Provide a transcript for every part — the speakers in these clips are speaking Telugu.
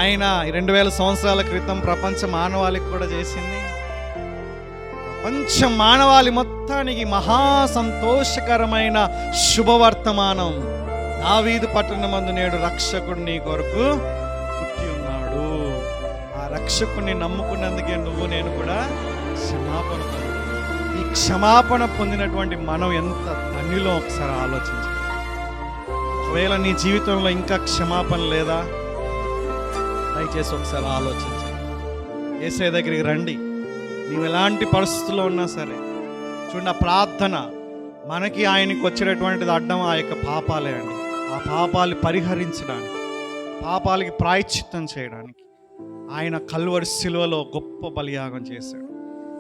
ఆయన 2000 సంవత్సరాల క్రితం ప్రపంచ మానవాళికి కూడా చేసింది. ప్రపంచ మానవాళి మొత్తానికి మహా సంతోషకరమైన శుభవర్తమానం. దావీదు పట్టణమందు నేడు రక్షకుడు నీ కొరకు పుట్టి ఉన్నాడు. ఆ రక్షకుడిని నమ్ముకున్నందుకే నువ్వు నేను కూడా క్షమాపణ పొందాలి. ఈ క్షమాపణ పొందినటువంటి మనం ఎంత ధన్యులో ఒకసారి ఆలోచించాలి. ఒకవేళ నీ జీవితంలో ఇంకా క్షమాపణ లేదా, దయచేసి ఒకసారి ఆలోచించాలి. యేసయ్య దగ్గరికి రండి. నీవు ఎలాంటి పరిస్థితుల్లో ఉన్నా సరే చూడండి, ఆ ప్రార్థన మనకి ఆయనకి వచ్చేటటువంటిది అడ్డం ఆ యొక్క పాపాలే అండి. ఆ పాపాలు పరిహరించడానికి, పాపాలకి ప్రాయశ్చిత్తం చేయడానికి ఆయన కల్వరి శిలువలో గొప్ప బలియాగం చేశాడు.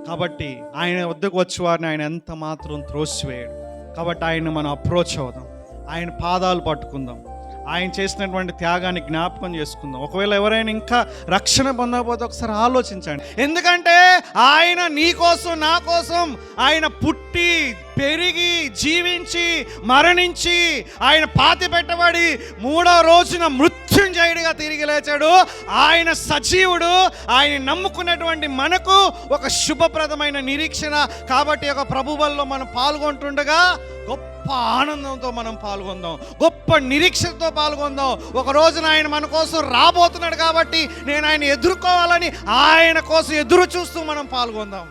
కాబట్టి ఆయన వద్దకు వచ్చే వారిని ఆయన ఎంత మాత్రం త్రోసివేయడు. కాబట్టి ఆయన మనం అప్రోచ్ అవుదాం, ఆయన పాదాలు పట్టుకుందాం, ఆయన చేసినటువంటి త్యాగాన్ని జ్ఞాపకం చేసుకుందాం. ఒకవేళ ఎవరైనా ఇంకా రక్షణ పొందకపోతే ఒకసారి ఆలోచించండి. ఎందుకంటే ఆయన నీ కోసం నా కోసం ఆయన పుట్టి పెరిగి జీవించి మరణించి ఆయన పాతి పెట్టబడి 3వ రోజున మృత్యుంజయుడిగా తిరిగి లేచాడు. ఆయన సజీవుడు. ఆయన నమ్ముకున్నటువంటి మనకు ఒక శుభప్రదమైన నిరీక్షణ. కాబట్టి ఒక ప్రభువుల్లో మనం పాల్గొంటుండగా గొప్ప ఆనందంతో మనం పాల్గొందాం, గొప్ప నిరీక్షణతో పాల్గొందాం. ఒక రోజున ఆయన మన కోసం రాబోతున్నాడు కాబట్టి నేను ఆయన ఎదుర్కోవాలని ఆయన కోసం ఎదురు చూస్తూ మనం పాల్గొందాం.